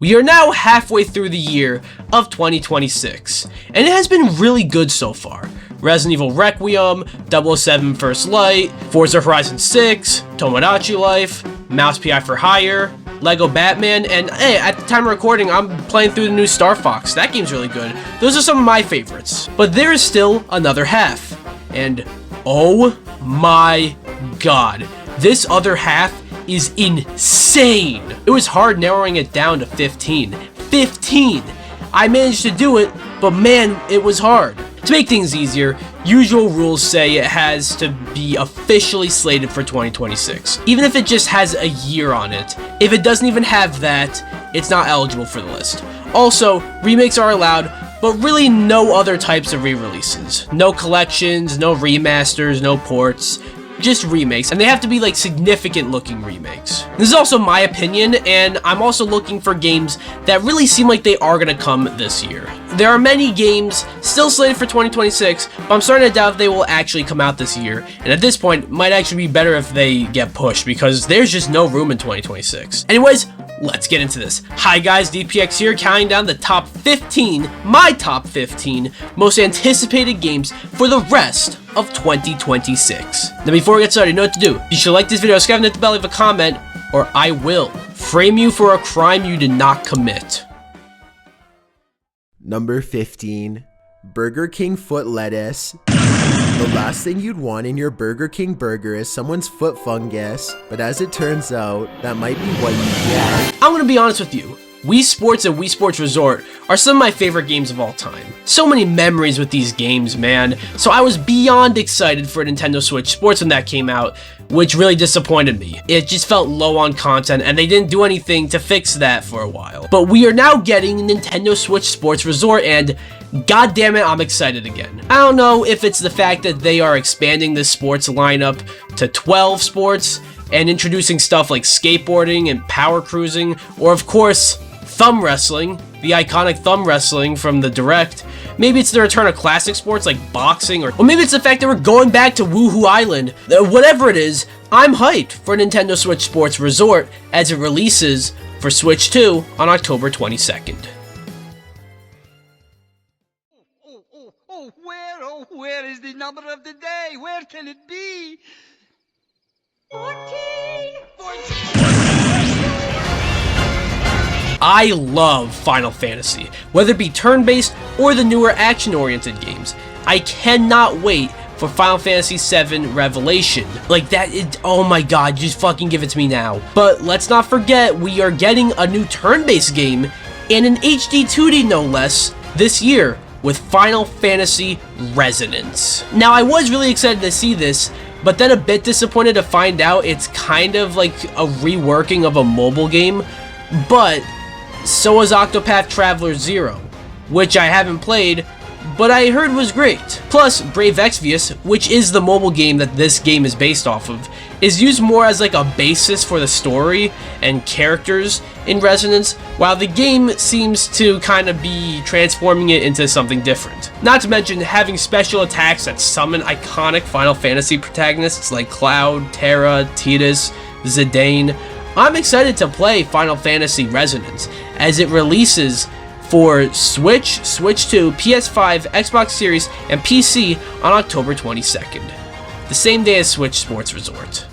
We are now halfway through the year of 2026, and it has been really good so far. Resident Evil Requiem, 007 First Light, Forza Horizon 6, Tomodachi Life, Mouse PI for Hire, Lego Batman, and hey, at the time of recording, I'm playing through the new Star Fox. That game's really good. Those are some of my favorites. But there is still another half, and oh my god, this other half is insane. It was hard narrowing it down to 15. 15! I managed to do it, but man, it was hard. To make things easier, usual rules say it has to be officially slated for 2026, even if it just has a year on it. If it doesn't even have that, it's not eligible for the list. Also, remakes are allowed, but really no other types of re-releases. No collections, no remasters, no ports, just remakes, and they have to be like significant looking remakes. This is also my opinion, and I'm also looking for games that really seem like they are gonna come this year. There are many games still slated for 2026, but I'm starting to doubt if they will actually come out this year, and at this point, it might actually be better if they get pushed, because there's just no room in 2026. Anyways, let's get into this. Hi guys, DPX here, counting down the top 15, my top 15 most anticipated games for the rest of 2026. Now before we get started, you know what to do. You should like this video, subscribe, and hit the bell, leave a comment, or I will frame you for a crime you did not commit. Number 15, Burger King foot lettuce. The last thing you'd want in your Burger King burger is someone's foot fungus, but as it turns out, that might be what you get. I'm gonna be honest with you. Wii Sports and Wii Sports Resort are some of my favorite games of all time. So many memories with these games, man. So I was beyond excited for Nintendo Switch Sports when that came out, which really disappointed me. It just felt low on content, and they didn't do anything to fix that for a while. But we are now getting Nintendo Switch Sports Resort, and god damn it, I'm excited again. I don't know if it's the fact that they are expanding the sports lineup to 12 sports, and introducing stuff like skateboarding and power cruising, or of course, thumb wrestling, the iconic thumb wrestling from the Direct. Maybe it's the return of classic sports like boxing, or maybe it's the fact that we're going back to Woohoo Island. Whatever it is, I'm hyped for Nintendo Switch Sports Resort as it releases for Switch 2 on October 22nd. Where is the number of the day? Where can it be? 14! I love Final Fantasy, whether it be turn-based or the newer action-oriented games. I cannot wait for Final Fantasy VII Revelation. Like that, oh my god, just fucking give it to me now. But let's not forget, we are getting a new turn-based game and an HD 2D no less this year with Final Fantasy Resonance. Now I was really excited to see this, but then a bit disappointed to find out it's kind of like a reworking of a mobile game, but so is Octopath Traveler 0, which I haven't played, but I heard was great. Plus, Brave Exvius, which is the mobile game that this game is based off of, is used more as like a basis for the story and characters in Resonance, while the game seems to kind of be transforming it into something different. Not to mention having special attacks that summon iconic Final Fantasy protagonists like Cloud, Terra, Tidus, Zidane. I'm excited to play Final Fantasy Resonance as it releases for Switch, Switch 2, PS5, Xbox Series, and PC on October 22nd, the same day as Switch Sports Resort.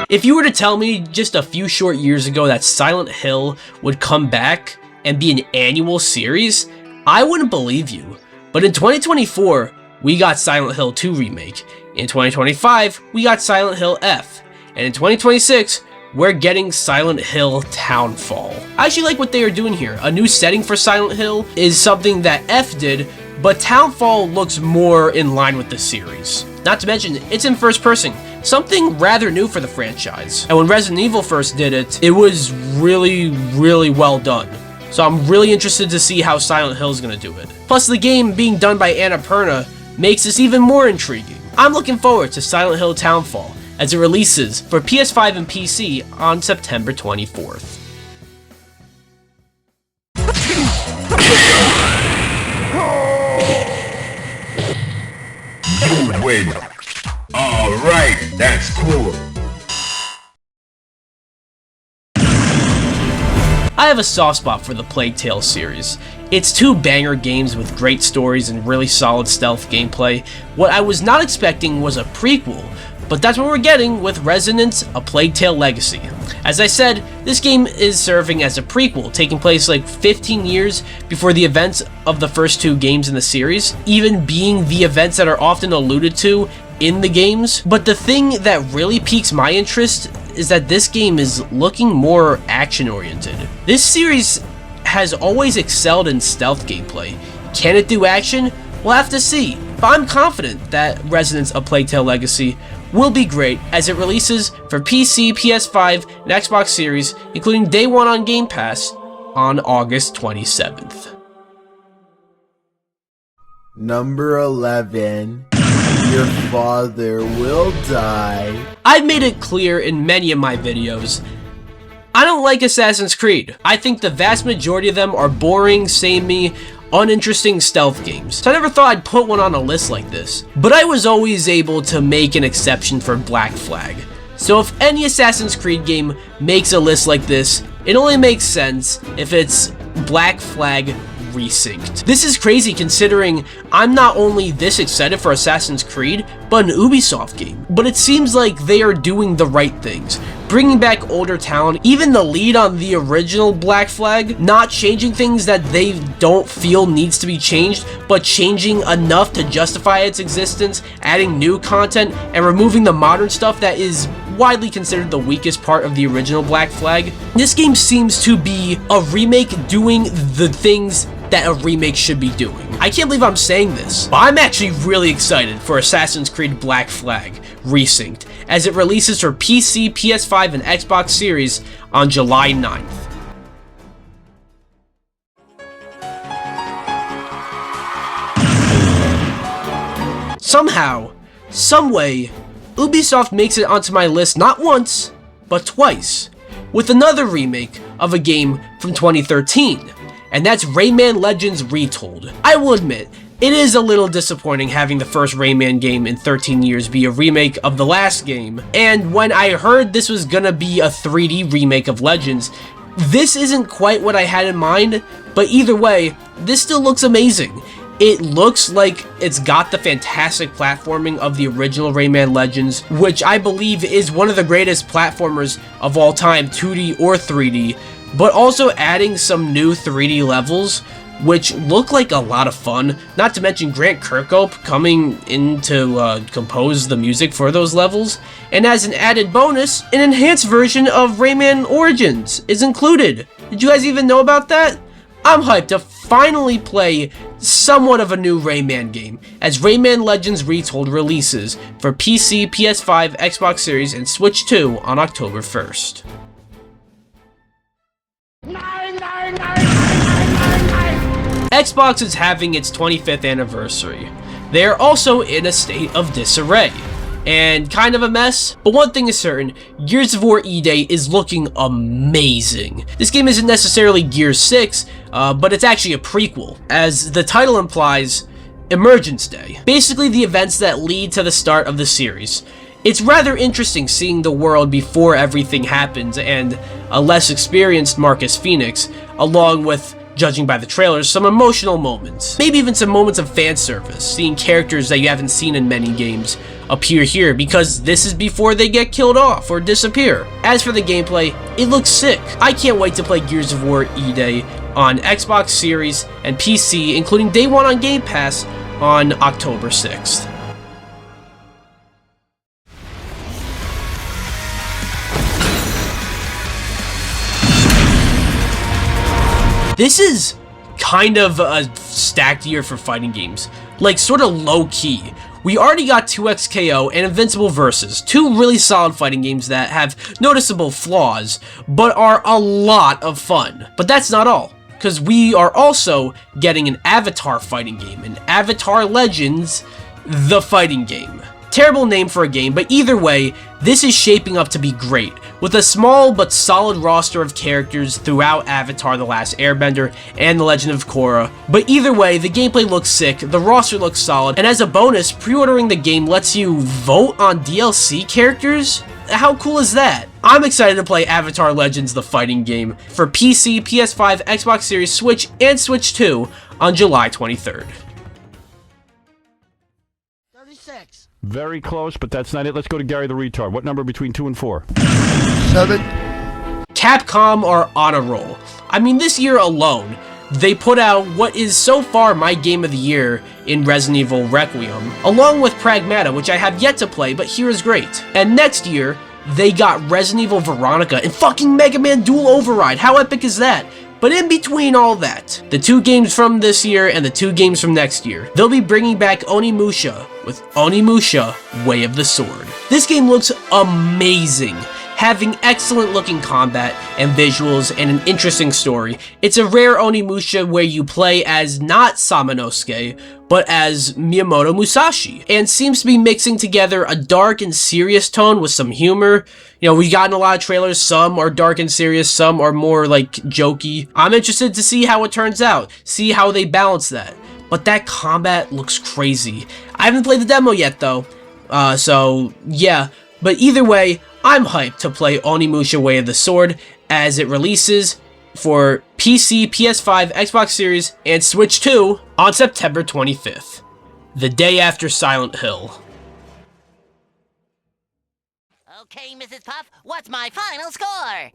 If you were to tell me just a few short years ago that Silent Hill would come back and be an annual series, I wouldn't believe you. But in 2024, we got Silent Hill 2 Remake. In 2025, we got Silent Hill F. And in 2026, we're getting Silent Hill Townfall. I actually like what they are doing here. A new setting for Silent Hill is something that F did, but Townfall looks more in line with the series. Not to mention, it's in first person, something rather new for the franchise. And when Resident Evil first did it, it was really, really well done. So I'm really interested to see how Silent Hill is going to do it. Plus, the game being done by Annapurna makes this even more intriguing. I'm looking forward to Silent Hill Townfall as it releases for PS5 and PC on September 24th. you win. Alright, that's cool. I have a soft spot for the Plague Tale series. It's two banger games with great stories and really solid stealth gameplay. What I was not expecting was a prequel, but that's what we're getting with Resonance: A Plague Tale Legacy. As I said, this game is serving as a prequel, taking place like 15 years before the events of the first two games in the series, even being the events that are often alluded to in the games. But the thing that really piques my interest is that this game is looking more action-oriented. This series has always excelled in stealth gameplay. Can it do action? We'll have to see, but I'm confident that Resonance: A Plague Tale Legacy will be great as it releases for PC, PS5, and Xbox Series, including day one on Game Pass on August 27th. Number 11. Your father will die. I've made it clear in many of my videos, I don't like Assassin's Creed. I think the vast majority of them are boring, samey, uninteresting stealth games. So I never thought I'd put one on a list like this. But I was always able to make an exception for Black Flag. So if any Assassin's Creed game makes a list like this, it only makes sense if it's Black Flag resynced. This is crazy considering I'm not only this excited for Assassin's Creed, but an Ubisoft game. But it seems like they are doing the right things, bringing back older talent, even the lead on the original Black Flag, not changing things that they don't feel needs to be changed, but changing enough to justify its existence, adding new content, and removing the modern stuff that is widely considered the weakest part of the original Black Flag. This game seems to be a remake doing the things that a remake should be doing. I can't believe I'm saying this, but I'm actually really excited for Assassin's Creed Black Flag Resynced as it releases for PC, PS5, and Xbox Series on July 9th. Somehow, someway, Ubisoft makes it onto my list not once, but twice, with another remake of a game from 2013. And that's Rayman Legends Retold. I will admit, it is a little disappointing having the first Rayman game in 13 years be a remake of the last game, and when I heard this was gonna be a 3D remake of Legends, this isn't quite what I had in mind, but either way, this still looks amazing. It looks like it's got the fantastic platforming of the original Rayman Legends, which I believe is one of the greatest platformers of all time, 2D or 3D, but also adding some new 3D levels, which look like a lot of fun, not to mention Grant Kirkhope coming in to compose the music for those levels, and as an added bonus, an enhanced version of Rayman Origins is included. Did you guys even know about that? I'm hyped to finally play somewhat of a new Rayman game, as Rayman Legends Retold releases for PC, PS5, Xbox Series, and Switch 2 on October 1st. Xbox is having its 25th anniversary. They are also in a state of disarray and kind of a mess, but one thing is certain, Gears of War E-Day is looking amazing. This game isn't necessarily Gears 6, but it's actually a prequel, as the title implies, Emergence Day. Basically the events that lead to the start of the series. It's rather interesting seeing the world before everything happens and a less experienced Marcus Phoenix, along with, judging by the trailers, some emotional moments. Maybe even some moments of fan service, seeing characters that you haven't seen in many games appear here because this is before they get killed off or disappear. As for the gameplay, it looks sick. I can't wait to play Gears of War E-Day on Xbox Series and PC, including day one on Game Pass on October 6th. This is kind of a stacked year for fighting games, like sort of low-key. We already got 2XKO and Invincible Versus, two really solid fighting games that have noticeable flaws, but are a lot of fun. But that's not all, because we are also getting an Avatar fighting game, an Avatar Legends, the fighting game. Terrible name for a game, but either way, this is shaping up to be great, with a small but solid roster of characters throughout Avatar: The Last Airbender and The Legend of Korra. But either way, the gameplay looks sick, the roster looks solid, and as a bonus, pre-ordering the game lets you vote on DLC characters? How cool is that? I'm excited to play Avatar Legends the fighting game for PC, PS5, Xbox Series, Switch, and Switch 2 on July 23rd. 36. Very close, but that's not it. Let's go to Gary the Retard. What number between 2 and 4? 7. Capcom are on a roll. I mean, this year alone, they put out what is so far my game of the year in Resident Evil Requiem, along with Pragmata, which I have yet to play, but here is great. And next year, they got Resident Evil Veronica and fucking Mega Man Dual Override. How epic is that? But in between all that, the 2 games from this year and the 2 games from next year, they'll be bringing back Onimusha with Onimusha Way of the Sword. This game looks amazing, having excellent looking combat and visuals and an interesting story. It's a rare Onimusha where you play as not Samanosuke, but as Miyamoto Musashi, and seems to be mixing together a dark and serious tone with some humor. You know, we've gotten a lot of trailers, some are dark and serious, some are more like jokey. I'm interested to see how it turns out, see how they balance that. But that combat looks crazy. I haven't played the demo yet though, so yeah. But either way, I'm hyped to play Onimusha Way of the Sword as it releases for PC, PS5, Xbox Series, and Switch 2 on September 25th, the day after Silent Hill. Okay, Mrs. Puff, what's my final score?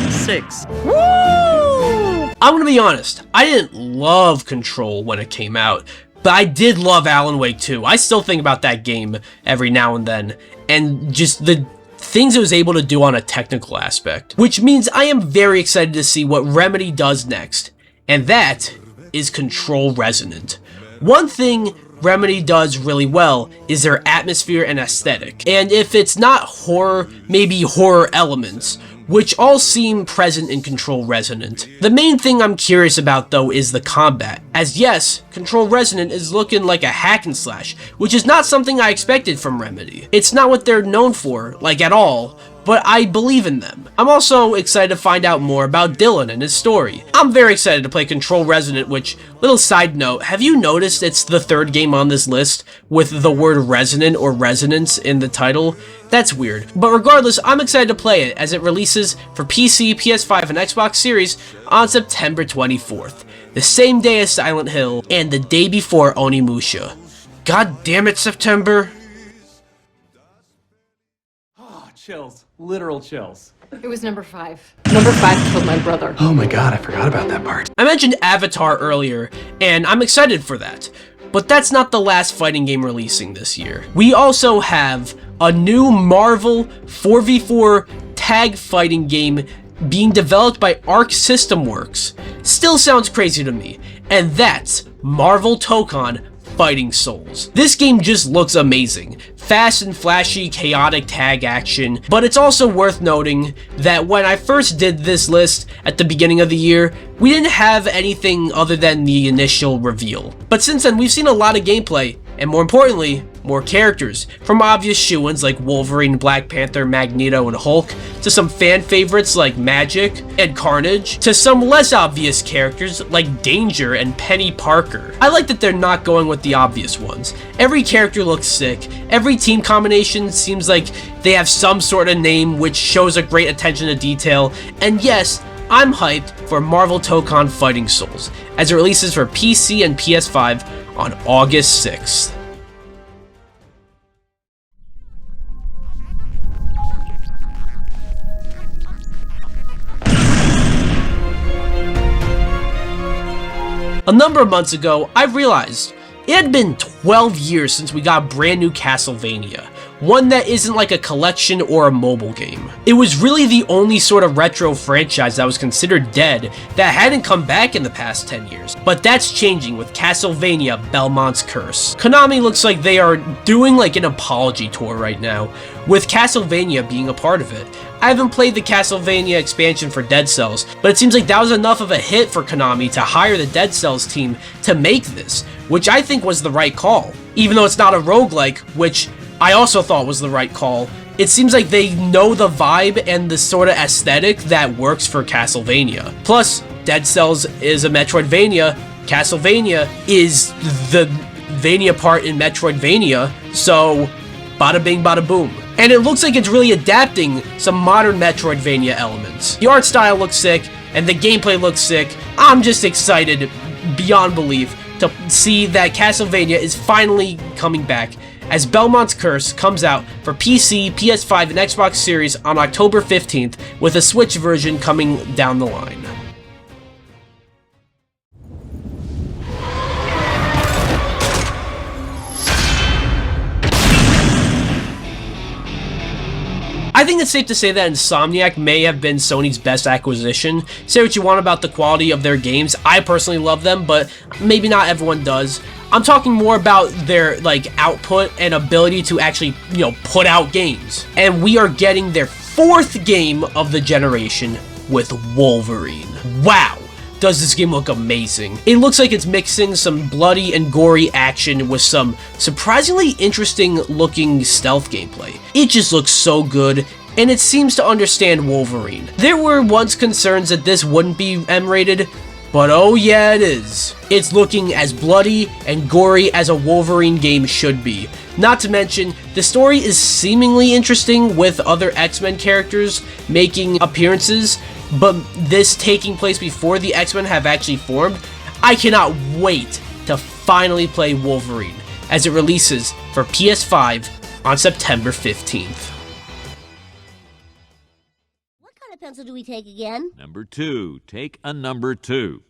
6. Woo! I'm gonna be honest, I didn't love Control when it came out, but I did love Alan Wake 2. I still think about that game every now and then, and just the things it was able to do on a technical aspect. Which means I am very excited to see what Remedy does next, and that is Control Resonant. One thing Remedy does really well is their atmosphere and aesthetic, and if it's not horror, maybe horror elements, which all seem present in Control Resonant. The main thing I'm curious about though is the combat, as yes, Control Resonant is looking like a hack and slash, which is not something I expected from Remedy. It's not what they're known for, like at all, but I believe in them. I'm also excited to find out more about Dylan and his story. I'm very excited to play Control Resonant, which, little side note, have you noticed it's the 3rd game on this list with the word resonant or resonance in the title? That's weird. But regardless, I'm excited to play it as it releases for PC, PS5, and Xbox Series on September 24th, the same day as Silent Hill and the day before Onimusha. God damn it, September. Chills. Literal chills. It was number 5. Number 5 killed my brother. Oh my god, I forgot about that part. I mentioned Avatar earlier, and I'm excited for that. But that's not the last fighting game releasing this year. We also have a new Marvel 4v4 tag fighting game being developed by Arc System Works. Still sounds crazy to me, and that's Marvel Tokon Fighting Souls. This game just looks amazing. Fast and flashy, chaotic tag action, but it's also worth noting that when I first did this list at the beginning of the year, we didn't have anything other than the initial reveal. But since then, we've seen a lot of gameplay, and more importantly, more characters, from obvious shoo-ins like Wolverine, Black Panther, Magneto, and Hulk, to some fan favorites like Magic and Carnage, to some less obvious characters like Danger and Penny Parker. I like that they're not going with the obvious ones. Every character looks sick, every team combination seems like they have some sort of name which shows a great attention to detail, and yes, I'm hyped for Marvel Tokon Fighting Souls, as it releases for PC and PS5 on August 6th. A number of months ago, I realized it had been 12 years since we got a brand new Castlevania, one that isn't like a collection or a mobile game. It was really the only sort of retro franchise that was considered dead that hadn't come back in the past 10 years. But that's changing with Castlevania Belmont's Curse. Konami looks like they are doing like an apology tour right now, with Castlevania being a part of it. I haven't played the Castlevania expansion for Dead Cells, but it seems like that was enough of a hit for Konami to hire the Dead Cells team to make this, which I think was the right call. Even though it's not a roguelike, which I also thought was the right call. It seems like they know the vibe and the sort of aesthetic that works for Castlevania. Plus, Dead Cells is a Metroidvania. Castlevania is the Vania part in Metroidvania, so bada bing bada boom. And it looks like it's really adapting some modern Metroidvania elements. The art style looks sick, and the gameplay looks sick. I'm just excited beyond belief to see that Castlevania is finally coming back as Belmont's Curse comes out for PC, PS5, and Xbox Series on October 15th, with a Switch version coming down the line. I think it's safe to say that Insomniac may have been Sony's best acquisition. Say what you want about the quality of their games. I personally love them, but maybe not everyone does. I'm talking more about their output and ability to actually, put out games. And we are getting their 4th game of the generation with Wolverine. Wow! Does this game look amazing. It looks like it's mixing some bloody and gory action with some surprisingly interesting looking stealth gameplay. It just looks so good, and it seems to understand Wolverine. There were once concerns that this wouldn't be M-rated, but oh yeah it is. It's looking as bloody and gory as a Wolverine game should be. Not to mention, the story is seemingly interesting with other X-Men characters making appearances, but this taking place before the X-Men have actually formed. I cannot wait to finally play Wolverine as it releases for PS5 on September 15th. What kind of pencil do we take again? Number 2. Take a number 2.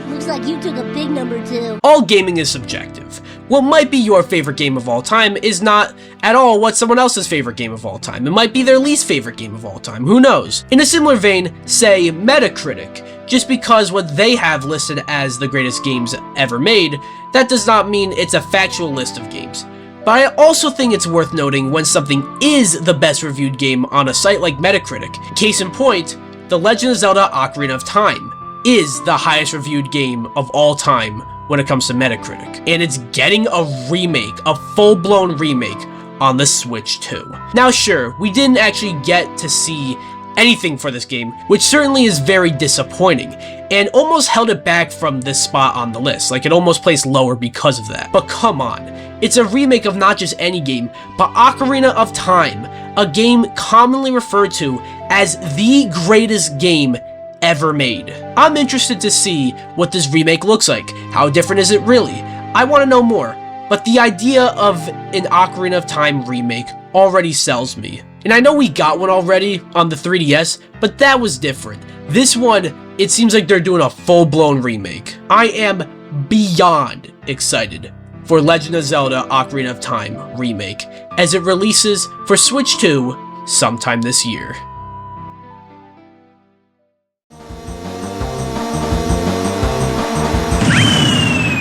Looks like you took a big number 2. All gaming is subjective. What might be your favorite game of all time is not at all what someone else's favorite game of all time. It might be their least favorite game of all time. Who knows? In a similar vein, say Metacritic. Just because what they have listed as the greatest games ever made, that does not mean it's a factual list of games. But I also think it's worth noting when something is the best reviewed game on a site like Metacritic. Case in point, The Legend of Zelda: Ocarina of Time is the highest reviewed game of all time when it comes to Metacritic. And it's getting a remake, a full-blown remake, on the Switch too. Now sure, we didn't actually get to see anything for this game, which certainly is very disappointing, and almost held it back from this spot on the list. It almost placed lower because of that. But come on, it's a remake of not just any game, but Ocarina of Time, a game commonly referred to as the greatest game ever made. I'm interested to see what this remake looks like. How different is it really? I want to know more, but the idea of an Ocarina of Time remake already sells me. And I know we got one already on the 3DS, but that was different. This one, it seems like they're doing a full-blown remake. I am beyond excited for Legend of Zelda: Ocarina of Time remake as it releases for Switch 2 sometime this year.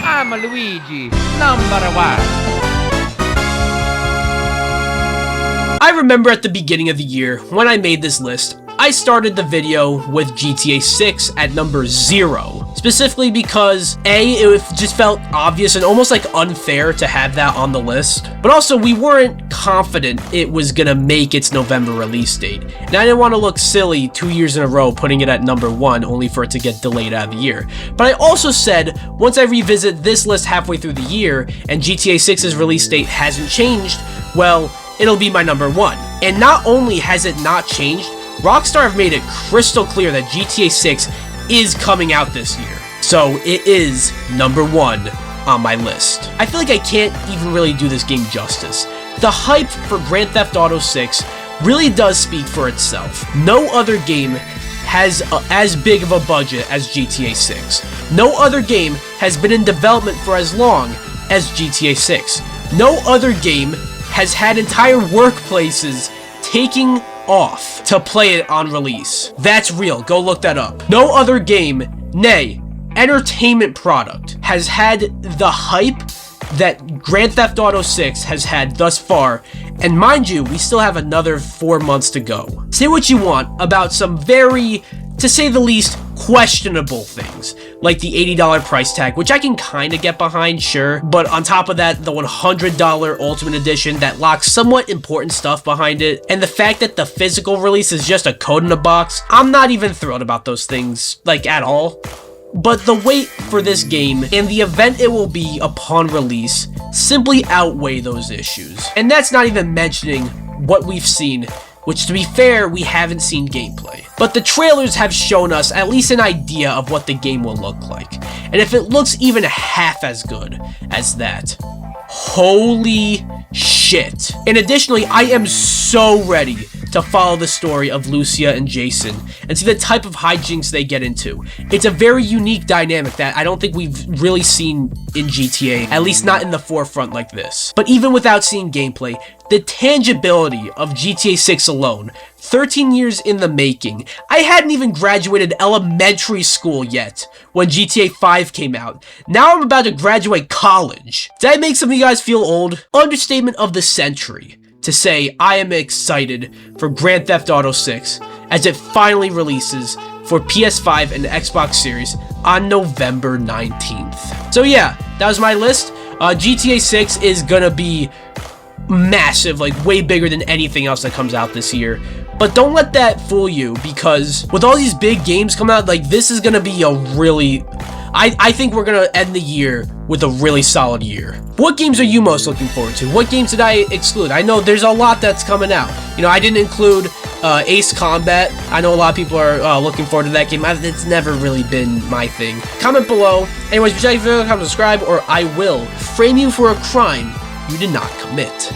I'm Luigi, number 1. I remember at the beginning of the year, when I made this list, I started the video with GTA 6 at number 0. Specifically because, A, it just felt obvious and almost unfair to have that on the list. But also, we weren't confident it was gonna make its November release date. And I didn't want to look silly 2 years in a row putting it at number 1, only for it to get delayed out of the year. But I also said, once I revisit this list halfway through the year, and GTA 6's release date hasn't changed, well, it'll be my number 1. And not only has it not changed, Rockstar have made it crystal clear that GTA 6 is coming out this year. So it is number 1 on my list. I feel like I can't even really do this game justice. The hype for Grand Theft Auto 6 really does speak for itself. No other game has as big of a budget as GTA 6. No other game has been in development for as long as GTA 6. No other game has had entire workplaces taking off to play it on release. That's real, go look that up. No other game, nay, entertainment product, has had the hype that Grand Theft Auto 6 has had thus far, and mind you, we still have another 4 months to go. Say what you want about some very, to say the least, questionable things, like the $80 price tag, which I can kind of get behind, sure, but on top of that, the $100 Ultimate Edition that locks somewhat important stuff behind it, and the fact that the physical release is just a code in a box, I'm not even thrilled about those things, like, at all. But the wait for this game and the event it will be upon release simply outweigh those issues. And that's not even mentioning what we've seen, which, to be fair, we haven't seen gameplay. But the trailers have shown us at least an idea of what the game will look like. And if it looks even half as good as that, holy shit. And additionally, I am so ready to follow the story of Lucia and Jason and see the type of hijinks they get into. It's a very unique dynamic that I don't think we've really seen in GTA, at least not in the forefront like this. But even without seeing gameplay, the tangibility of GTA 6 alone, 13 years in the making. I hadn't even graduated elementary school yet when GTA 5 came out. Now I'm about to graduate college. Did I make some of you guys feel old? Understatement of the century to say I am excited for Grand Theft Auto 6 as it finally releases for PS5 and Xbox Series on November 19th. So yeah, that was my list. GTA 6 is gonna be massive, like way bigger than anything else that comes out this year. But don't let that fool you, because with all these big games coming out, like, this is gonna be a really... I think we're gonna end the year with a really solid year. What games are you most looking forward to? What games did I exclude? I know there's a lot that's coming out. You know, I didn't include Ace Combat. I know a lot of people are looking forward to that game. It's never really been my thing. Comment below. Anyways, be sure to comment, subscribe, or I will frame you for a crime you did not commit.